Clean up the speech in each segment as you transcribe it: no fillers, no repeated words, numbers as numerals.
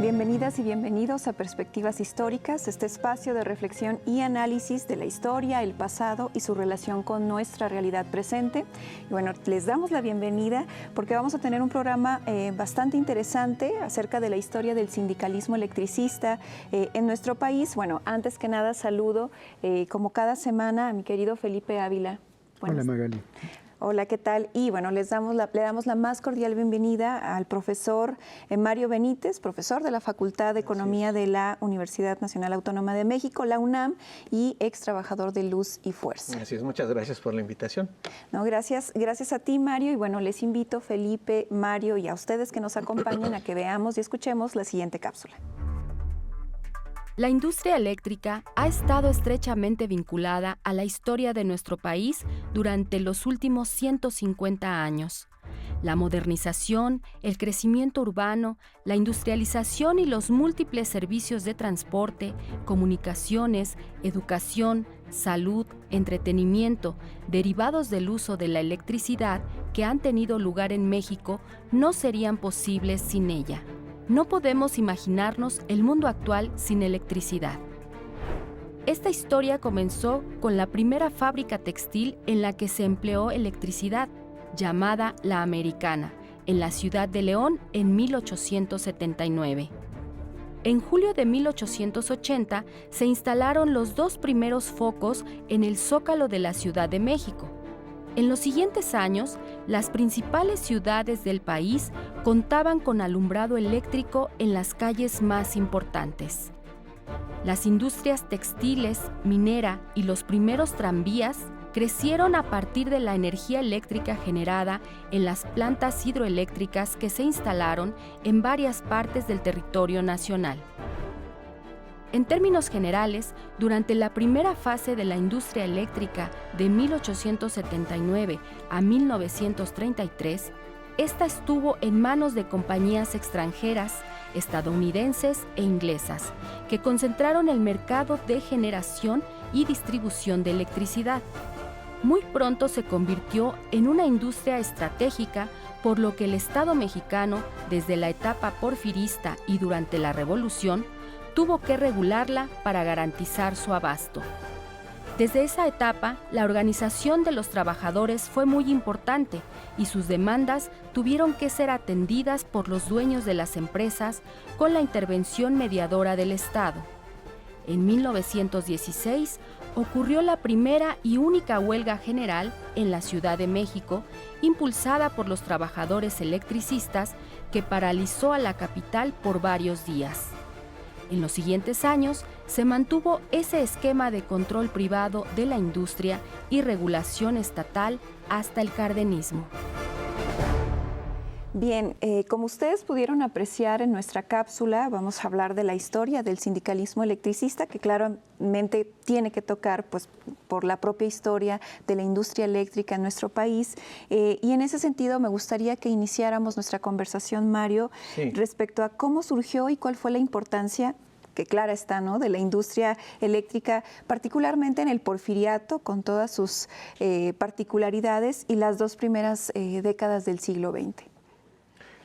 Bienvenidas y bienvenidos a Perspectivas Históricas, este espacio de reflexión y análisis de la historia, el pasado y su relación con nuestra realidad presente. Y bueno, les damos la bienvenida porque vamos a tener un programa bastante interesante acerca de la historia del sindicalismo electricista en nuestro país. Bueno, antes que nada saludo como cada semana a mi querido Felipe Ávila. Hola, Magali. Hola, ¿qué tal? Y bueno, le damos la más cordial bienvenida al profesor Mario Benítez, profesor de la Facultad de Economía de la Universidad Nacional Autónoma de México, la UNAM, y ex trabajador de Luz y Fuerza. Así es, muchas gracias por la invitación. No, gracias a ti, Mario, y bueno, les invito, Felipe, Mario, y a ustedes que nos acompañen a que veamos y escuchemos la siguiente cápsula. La industria eléctrica ha estado estrechamente vinculada a la historia de nuestro país durante los últimos 150 años. La modernización, el crecimiento urbano, la industrialización y los múltiples servicios de transporte, comunicaciones, educación, salud, entretenimiento, derivados del uso de la electricidad que han tenido lugar en México, no serían posibles sin ella. No podemos imaginarnos el mundo actual sin electricidad. Esta historia comenzó con la primera fábrica textil en la que se empleó electricidad, llamada La Americana, en la ciudad de León en 1879. En julio de 1880 se instalaron los dos primeros focos en el Zócalo de la Ciudad de México. En los siguientes años, las principales ciudades del país contaban con alumbrado eléctrico en las calles más importantes. Las industrias textiles, minera y los primeros tranvías crecieron a partir de la energía eléctrica generada en las plantas hidroeléctricas que se instalaron en varias partes del territorio nacional. En términos generales, durante la primera fase de la industria eléctrica de 1879 a 1933, esta estuvo en manos de compañías extranjeras, estadounidenses e inglesas, que concentraron el mercado de generación y distribución de electricidad. Muy pronto se convirtió en una industria estratégica, por lo que el Estado mexicano, desde la etapa porfirista y durante la Revolución, tuvo que regularla para garantizar su abasto. Desde esa etapa, la organización de los trabajadores fue muy importante y sus demandas tuvieron que ser atendidas por los dueños de las empresas con la intervención mediadora del Estado. En 1916 ocurrió la primera y única huelga general en la Ciudad de México, impulsada por los trabajadores electricistas, que paralizó a la capital por varios días. En los siguientes años, se mantuvo ese esquema de control privado de la industria y regulación estatal hasta el cardenismo. Bien, como ustedes pudieron apreciar en nuestra cápsula, vamos a hablar de la historia del sindicalismo electricista, que claramente tiene que tocar pues, por la propia historia de la industria eléctrica en nuestro país. Y en ese sentido me gustaría que iniciáramos nuestra conversación, Mario, respecto a cómo surgió y cuál fue la importancia, que clara está, ¿no?, de la industria eléctrica, particularmente en el porfiriato, con todas sus particularidades, y las dos primeras décadas del siglo XX.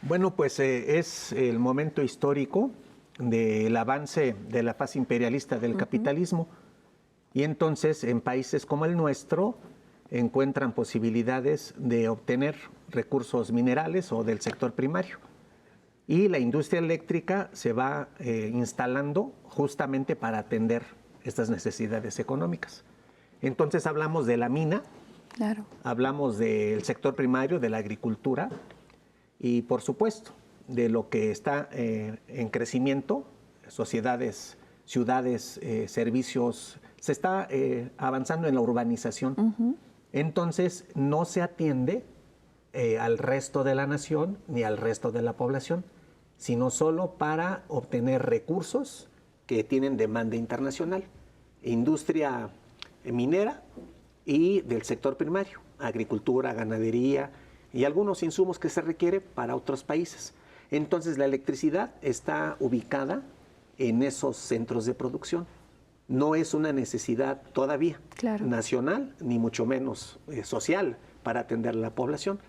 Bueno, pues es el momento histórico del avance de la fase imperialista del capitalismo, y entonces en países como el nuestro encuentran posibilidades de obtener recursos minerales o del sector primario. Y la industria eléctrica se va instalando justamente para atender estas necesidades económicas. Entonces hablamos de la mina, claro, hablamos del sector primario, de la agricultura, y por supuesto de lo que está en crecimiento, sociedades, ciudades, servicios, se está avanzando en la urbanización. Entonces no se atiende al resto de la nación ni al resto de la población, sino solo para obtener recursos que tienen demanda internacional. Industria minera, y del sector primario, agricultura, ganadería y algunos insumos que se requieren para otros países. Entonces la electricidad está ubicada en esos centros de producción. No es una necesidad todavía nacional, ni mucho menos social, para atender a la población.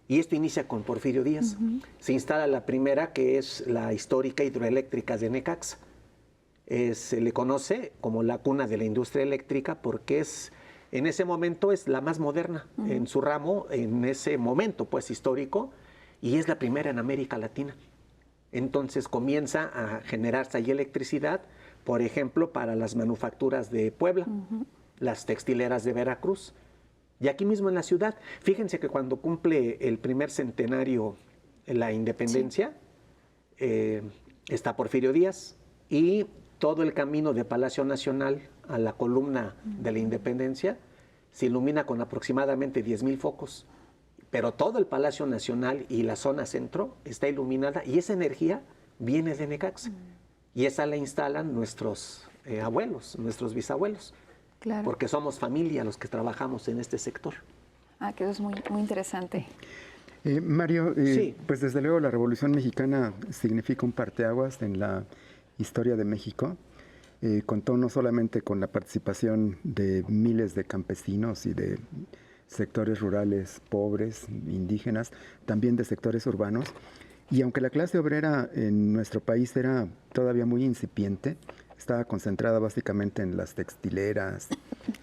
Y esto inicia con Porfirio Díaz. Se instala la primera, que es la histórica hidroeléctrica de Necaxa. Se le conoce como la cuna de la industria eléctrica porque en ese momento es la más moderna en su ramo, en ese momento pues histórico, y es la primera en América Latina. Entonces comienza a generarse ahí electricidad, por ejemplo, para las manufacturas de Puebla, las textileras de Veracruz, y aquí mismo en la ciudad. Fíjense que cuando cumple el primer centenario la independencia, está Porfirio Díaz, y todo el camino de Palacio Nacional a la columna de la Independencia se ilumina con aproximadamente 10,000 focos. Pero todo el Palacio Nacional y la zona centro está iluminada, y esa energía viene de Necaxa. Y esa la instalan nuestros abuelos, nuestros bisabuelos. Claro. Porque somos familia los que trabajamos en este sector. Que eso es muy, muy interesante. Mario, sí. Pues desde luego la Revolución Mexicana significa un parteaguas en la historia de México. Contó no solamente con la participación de miles de campesinos y de sectores rurales pobres, indígenas, también de sectores urbanos. Y aunque la clase obrera en nuestro país era todavía muy incipiente, estaba concentrada básicamente en las textileras,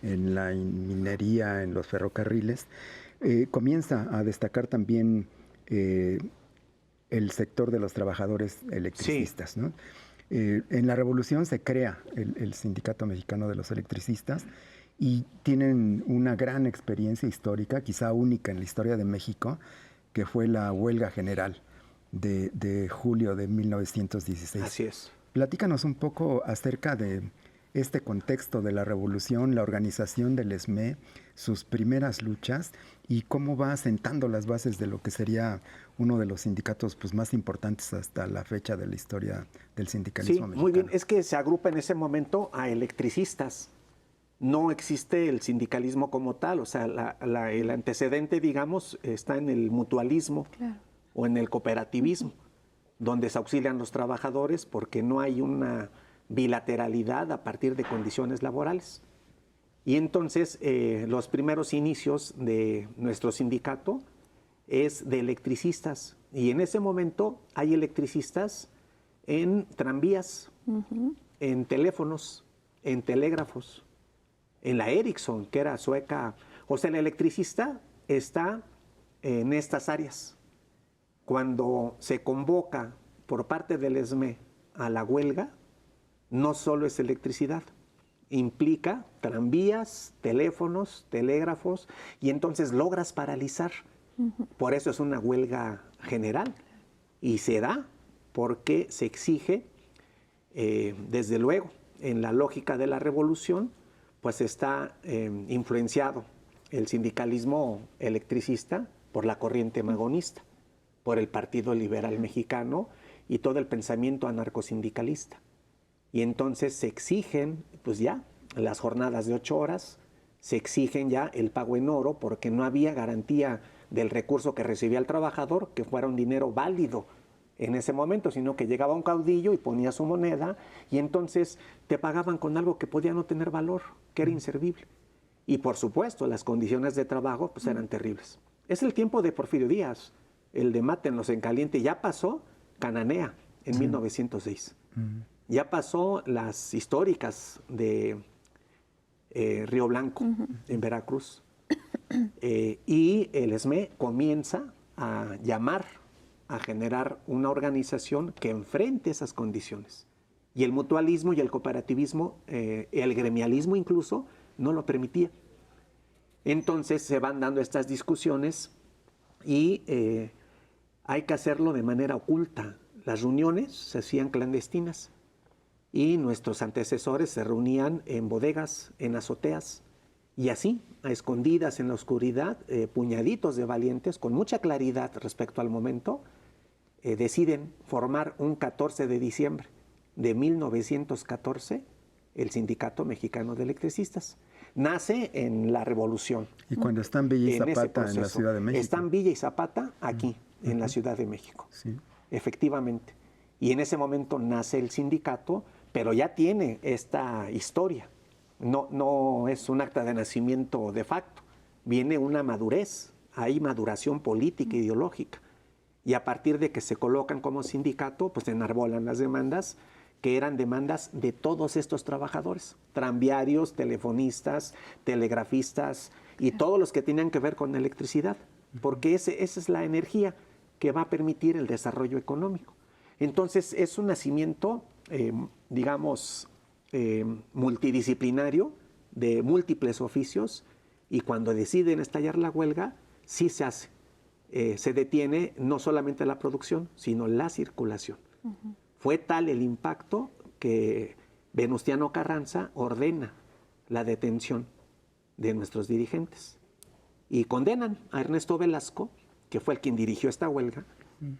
en la minería, en los ferrocarriles, comienza a destacar también el sector de los trabajadores electricistas, sí. ¿no? En la Revolución se crea el Sindicato Mexicano de los Electricistas y tienen una gran experiencia histórica, quizá única en la historia de México, que fue la huelga general de julio de 1916. Así es. Platícanos un poco acerca de este contexto de la revolución, la organización del ESME, sus primeras luchas y cómo va asentando las bases de lo que sería uno de los sindicatos pues, más importantes hasta la fecha de la historia del sindicalismo mexicano. Muy bien. Es que se agrupa en ese momento a electricistas. No existe el sindicalismo como tal, o sea, el antecedente, digamos, está en el mutualismo o en el cooperativismo, donde se auxilian los trabajadores porque no hay una bilateralidad a partir de condiciones laborales. Y entonces los primeros inicios de nuestro sindicato es de electricistas, y en ese momento hay electricistas en tranvías, en teléfonos, en telégrafos, en la Ericsson, que era sueca. O sea, el electricista está en estas áreas. Cuando se convoca por parte del ESME a la huelga, no solo es electricidad, implica tranvías, teléfonos, telégrafos, y entonces logras paralizar. Por eso es una huelga general, y se da porque se exige, desde luego, en la lógica de la revolución, pues está influenciado el sindicalismo electricista por la corriente magonista, por el Partido Liberal Mexicano y todo el pensamiento anarcosindicalista. Y entonces se exigen, pues ya, las jornadas de 8 horas, se exigen ya el pago en oro, porque no había garantía del recurso que recibía el trabajador, que fuera un dinero válido en ese momento, sino que llegaba un caudillo y ponía su moneda, y entonces te pagaban con algo que podía no tener valor, que era inservible. Y por supuesto, las condiciones de trabajo pues eran terribles. Es el tiempo de Porfirio Díaz, el de mátenlos en caliente. Ya pasó Cananea en 1906. Ya pasó las históricas de Río Blanco, en Veracruz. Y el ESME comienza a llamar, a generar una organización que enfrente esas condiciones. Y el mutualismo y el cooperativismo, el gremialismo incluso, no lo permitía. Entonces se van dando estas discusiones y hay que hacerlo de manera oculta. Las reuniones se hacían clandestinas y nuestros antecesores se reunían en bodegas, en azoteas, y así, a escondidas en la oscuridad, puñaditos de valientes, con mucha claridad respecto al momento, deciden formar un 14 de diciembre de 1914 el Sindicato Mexicano de Electricistas. nace en la Revolución. Y cuando están Villa y En ese Zapata en la proceso. Ciudad de México. Están Villa y Zapata aquí, en la Ciudad de México. Sí. Efectivamente. Y en ese momento nace el sindicato, pero ya tiene esta historia. No es un acta de nacimiento de facto. Viene una madurez, hay maduración política, ideológica. Y a partir de que se colocan como sindicato, pues enarbolan las demandas, que eran demandas de todos estos trabajadores, tranviarios, telefonistas, telegrafistas y todos los que tenían que ver con electricidad, porque esa es la energía que va a permitir el desarrollo económico. Entonces es un nacimiento, digamos, multidisciplinario, de múltiples oficios, y cuando deciden estallar la huelga, sí se hace. Se detiene no solamente la producción, sino la circulación. Fue tal el impacto que Venustiano Carranza ordena la detención de nuestros dirigentes y condenan a Ernesto Velasco, que fue el quien dirigió esta huelga,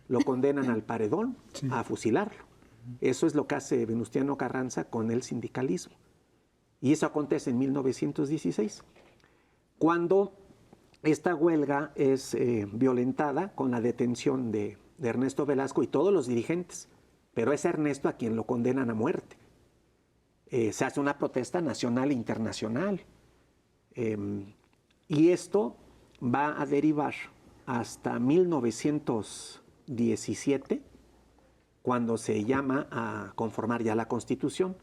lo condenan al paredón, a fusilarlo. Eso es lo que hace Venustiano Carranza con el sindicalismo. Y eso acontece en 1916, cuando esta huelga es violentada con la detención de Ernesto Velasco y todos los dirigentes, pero es Ernesto a quien lo condenan a muerte. Se hace una protesta nacional e internacional. Y esto va a derivar hasta 1917, cuando se llama a conformar ya la Constitución,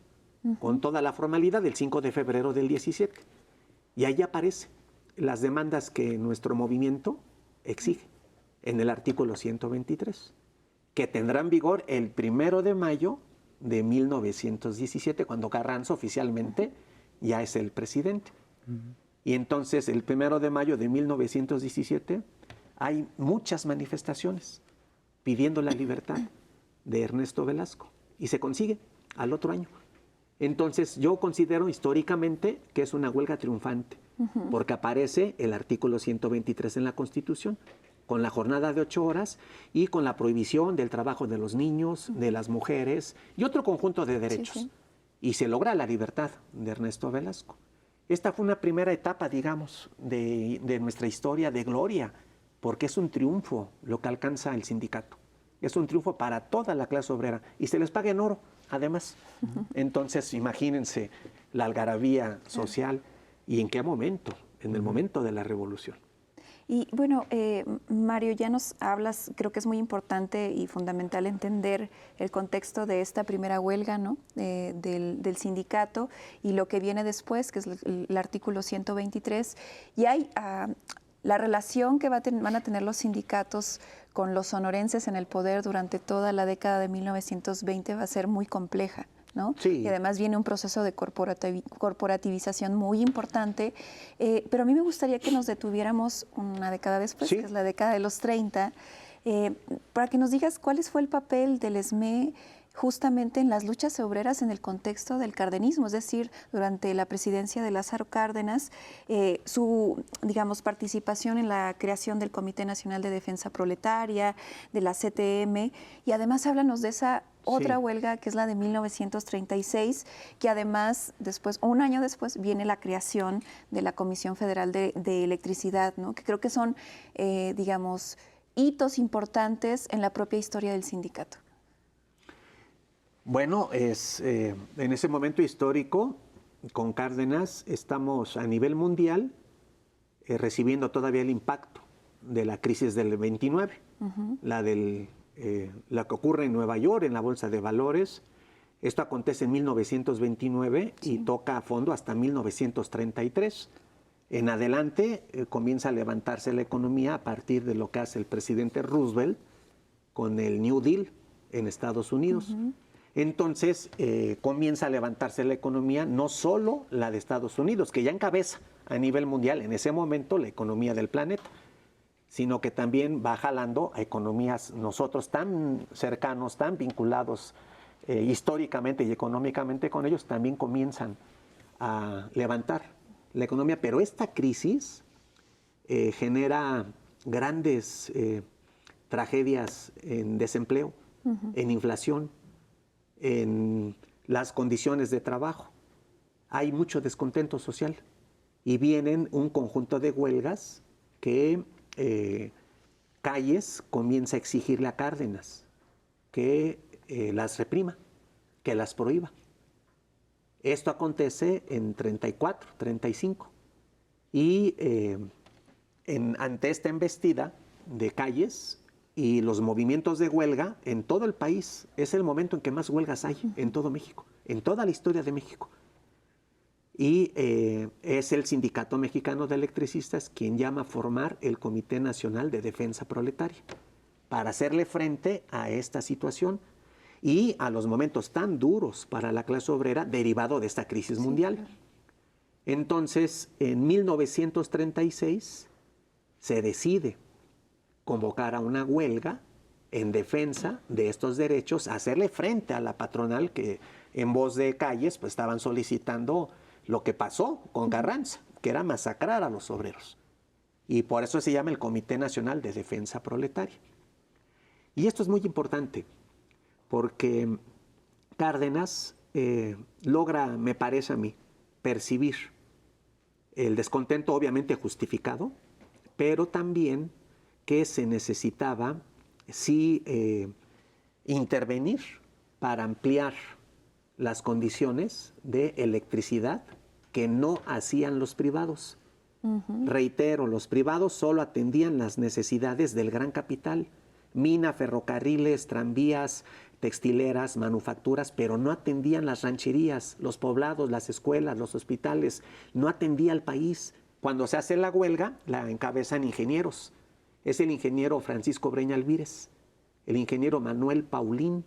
con toda la formalidad del 5 de febrero del 17. Y ahí aparecen las demandas que nuestro movimiento exige en el artículo 123, que tendrán vigor el 1 de mayo de 1917, cuando Carranza oficialmente ya es el presidente. Y entonces el 1 de mayo de 1917 hay muchas manifestaciones pidiendo la libertad de Ernesto Velasco y se consigue al otro año. Entonces yo considero históricamente que es una huelga triunfante, porque aparece el artículo 123 en la Constitución, con la jornada de 8 horas y con la prohibición del trabajo de los niños, de las mujeres y otro conjunto de derechos. Y se logra la libertad de Ernesto Velasco. Esta fue una primera etapa, digamos, de nuestra historia de gloria, porque es un triunfo lo que alcanza el sindicato. Es un triunfo para toda la clase obrera y se les paga en oro, además. Entonces, imagínense la algarabía social y en qué momento, en el momento de la revolución. Y bueno, Mario, ya nos hablas, creo que es muy importante y fundamental entender el contexto de esta primera huelga, ¿no? Del sindicato y lo que viene después, que es el artículo 123. Y hay la relación que van a tener los sindicatos con los sonorenses en el poder durante toda la década de 1920 va a ser muy compleja, ¿no? Sí. Y además viene un proceso de corporativización muy importante, pero a mí me gustaría que nos detuviéramos una década después, sí, que es la década de los 30, para que nos digas cuál fue el papel del ESME justamente en las luchas obreras en el contexto del cardenismo, es decir, durante la presidencia de Lázaro Cárdenas, su, digamos, participación en la creación del Comité Nacional de Defensa Proletaria, de la CTM, y además háblanos de esa otra huelga que es la de 1936, que además después, un año después, viene la creación de la Comisión Federal de Electricidad, ¿no? Que creo que son, digamos, hitos importantes en la propia historia del sindicato. Bueno, en ese momento histórico, con Cárdenas, estamos a nivel mundial recibiendo todavía el impacto de la crisis del 29, la que ocurre en Nueva York, en la Bolsa de Valores. Esto acontece en 1929 y toca a fondo hasta 1933. En adelante comienza a levantarse la economía a partir de lo que hace el presidente Roosevelt con el New Deal en Estados Unidos. Entonces comienza a levantarse la economía, no solo la de Estados Unidos, que ya encabeza a nivel mundial en ese momento la economía del planeta, sino que también va jalando a economías nosotros tan cercanos, tan vinculados históricamente y económicamente con ellos, también comienzan a levantar la economía. Pero esta crisis genera grandes tragedias en desempleo, en inflación, en las condiciones de trabajo. Hay mucho descontento social y vienen un conjunto de huelgas que Calles comienza a exigirle a Cárdenas que las reprima, que las prohíba. Esto acontece en 34, 35. Y ante esta embestida de Calles y los movimientos de huelga en todo el país, es el momento en que más huelgas hay en todo México, en toda la historia de México. Y es el Sindicato Mexicano de Electricistas quien llama a formar el Comité Nacional de Defensa Proletaria para hacerle frente a esta situación y a los momentos tan duros para la clase obrera derivado de esta crisis mundial. Claro. Entonces, en 1936 se decide convocar a una huelga en defensa de estos derechos, hacerle frente a la patronal que en voz de Calles pues estaban solicitando lo que pasó con Carranza, que era masacrar a los obreros. Y por eso se llama el Comité Nacional de Defensa Proletaria. Y esto es muy importante, porque Cárdenas logra, me parece a mí, percibir el descontento obviamente justificado, pero también que se necesitaba sí intervenir para ampliar las condiciones de electricidad que no hacían los privados. Reitero, los privados solo atendían las necesidades del gran capital, mina, ferrocarriles, tranvías, textileras, manufacturas, pero no atendían las rancherías, los poblados, las escuelas, los hospitales, no atendía al país. Cuando se hace la huelga, la encabezan ingenieros. Es el ingeniero Francisco Breña Alvírez, el ingeniero Manuel Paulín,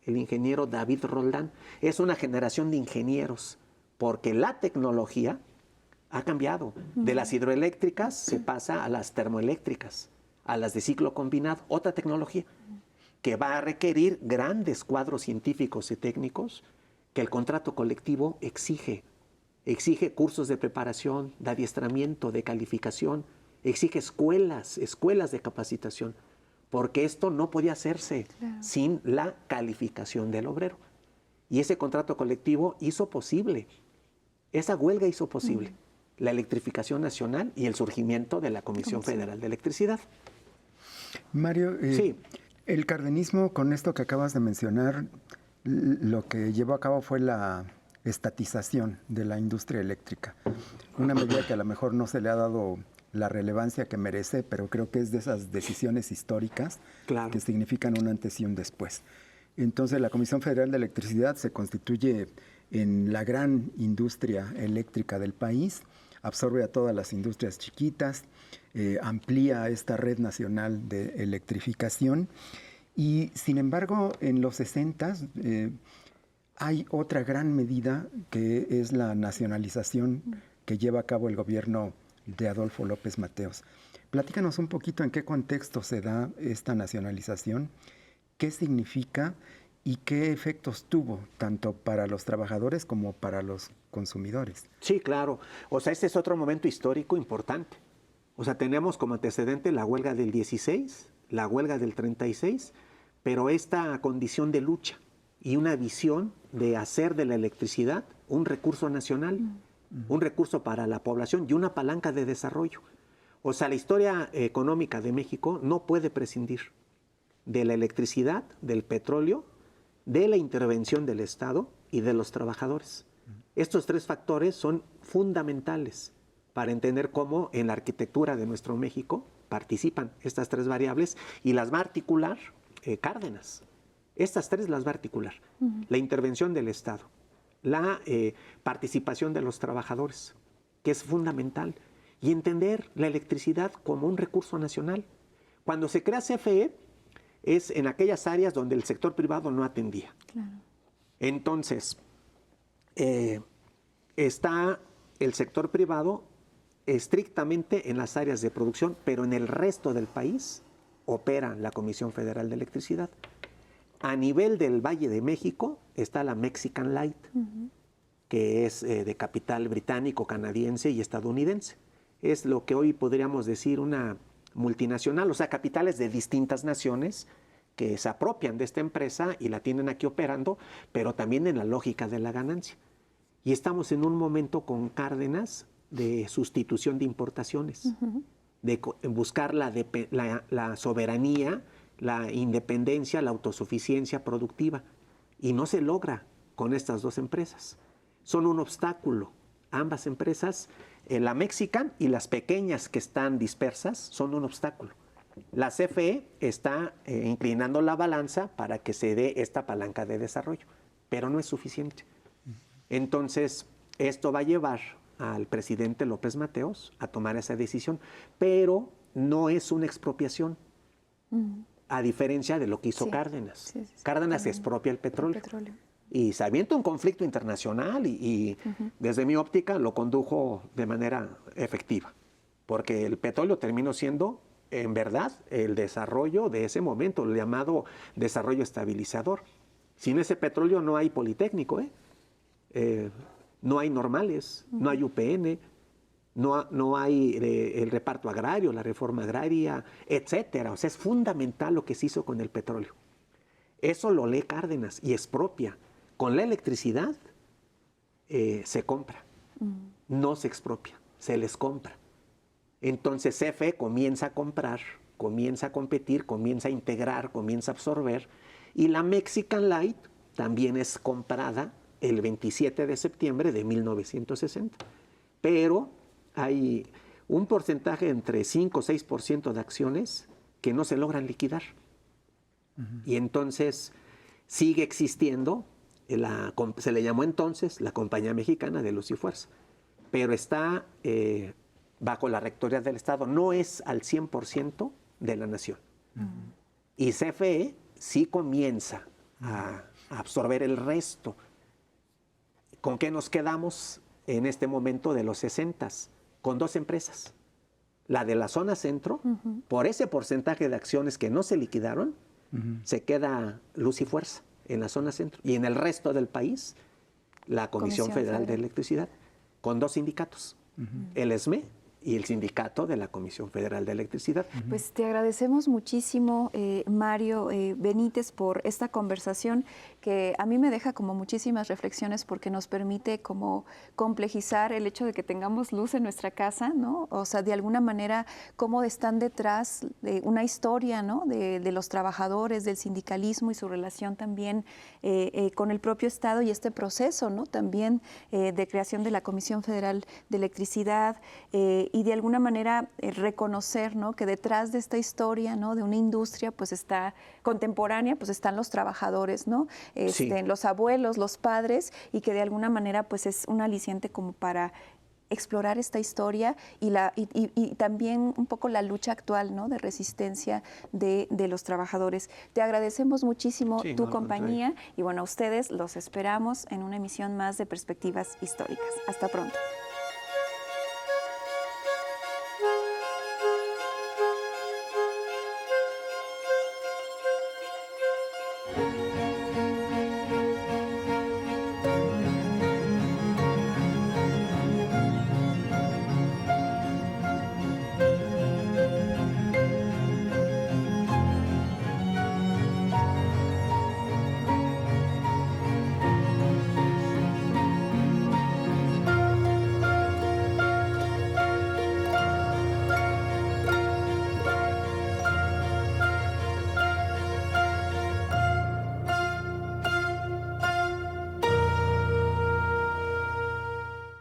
el ingeniero David Roldán. Es una generación de ingenieros, porque la tecnología ha cambiado. De las hidroeléctricas se pasa a las termoeléctricas, a las de ciclo combinado, otra tecnología que va a requerir grandes cuadros científicos y técnicos que el contrato colectivo exige. Exige cursos de preparación, de adiestramiento, de calificación, exige escuelas de capacitación, porque esto no podía hacerse sin la calificación del obrero. Y ese contrato colectivo hizo posible, esa huelga hizo posible la electrificación nacional y el surgimiento de la Comisión Federal de Electricidad. Mario, sí. El cardenismo, con esto que acabas de mencionar, lo que llevó a cabo fue la estatización de la industria eléctrica. Una medida que a lo mejor no se le ha dado la relevancia que merece, pero creo que es de esas decisiones históricas que significan un antes y un después. Entonces, la Comisión Federal de Electricidad se constituye en la gran industria eléctrica del país, absorbe a todas las industrias chiquitas, amplía esta red nacional de electrificación y, sin embargo, en los 60s hay otra gran medida que es la nacionalización que lleva a cabo el gobierno de Adolfo López Mateos. Platícanos un poquito en qué contexto se da esta nacionalización, qué significa y qué efectos tuvo tanto para los trabajadores como para los consumidores. Sí, claro. O sea, este es otro momento histórico importante. O sea, tenemos como antecedente la huelga del 16, la huelga del 36, pero esta condición de lucha y una visión de hacer de la electricidad un recurso nacional, un recurso para la población y una palanca de desarrollo. O sea, la historia económica de México no puede prescindir de la electricidad, del petróleo, de la intervención del Estado y de los trabajadores. Estos tres factores son fundamentales para entender cómo en la arquitectura de nuestro México participan estas tres variables y las va a articular Cárdenas. Estas tres las va a articular. La intervención del Estado, la participación de los trabajadores, que es fundamental, y entender la electricidad como un recurso nacional. Cuando se crea CFE, es en aquellas áreas donde el sector privado no atendía. Claro. Entonces, está el sector privado estrictamente en las áreas de producción, pero en el resto del país opera la Comisión Federal de Electricidad. A nivel del Valle de México está la Mexican Light, que es de capital británico, canadiense y estadounidense. Es lo que hoy podríamos decir una multinacional, o sea, capitales de distintas naciones que se apropian de esta empresa y la tienen aquí operando, pero también en la lógica de la ganancia. Y estamos en un momento con Cárdenas de sustitución de importaciones, de buscar la soberanía, la independencia, la autosuficiencia productiva. Y no se logra con estas dos empresas. Son un obstáculo. Ambas empresas, la Mexican y las pequeñas que están dispersas, son un obstáculo. La CFE está inclinando la balanza para que se dé esta palanca de desarrollo, pero no es suficiente. Entonces, esto va a llevar al presidente López Mateos a tomar esa decisión, pero no es una expropiación, a diferencia de lo que hizo Cárdenas. Cárdenas expropia el petróleo. Y se avienta un conflicto internacional y desde mi óptica lo condujo de manera efectiva, porque el petróleo terminó siendo, en verdad, el desarrollo de ese momento, el llamado desarrollo estabilizador. Sin ese petróleo no hay Politécnico, no hay normales, no hay UPN, no hay el reparto agrario, la reforma agraria, etcétera. O sea, es fundamental lo que se hizo con el petróleo. Eso lo lee Cárdenas y expropia. Con la electricidad se compra, no se expropia, se les compra. Entonces CFE comienza a comprar, comienza a competir, comienza a integrar, comienza a absorber, y la Mexican Light también es comprada el 27 de septiembre de 1960. Pero hay un porcentaje entre 5 o 6% de acciones que no se logran liquidar. Y entonces sigue existiendo, se le llamó entonces la Compañía Mexicana de Luz y Fuerza, pero está bajo la rectoría del Estado, no es al 100% de la nación. Y CFE sí comienza a absorber el resto. ¿Con qué nos quedamos en este momento de los 60s? Con dos empresas. La de la zona centro, por ese porcentaje de acciones que no se liquidaron, se queda Luz y Fuerza en la zona centro. Y en el resto del país, la Comisión Federal de Electricidad, con dos sindicatos, el ESME y el sindicato de la Comisión Federal de Electricidad. Pues te agradecemos muchísimo, Mario Benítez, por esta conversación que a mí me deja como muchísimas reflexiones porque nos permite como complejizar el hecho de que tengamos luz en nuestra casa, ¿no? O sea, de alguna manera, cómo están detrás de una historia, ¿no? De los trabajadores, del sindicalismo y su relación también con el propio Estado y este proceso, ¿no? También de creación de la Comisión Federal de Electricidad, y de alguna manera reconocer, ¿no? Que detrás de esta historia, ¿no? De una industria pues está contemporánea, pues están los trabajadores, ¿no? Los abuelos, los padres, y que de alguna manera pues es un aliciente como para explorar esta historia y también un poco la lucha actual, ¿no? De resistencia de los trabajadores. Te agradecemos muchísimo tu compañía y bueno, a ustedes los esperamos en una emisión más de Perspectivas Históricas. Hasta pronto.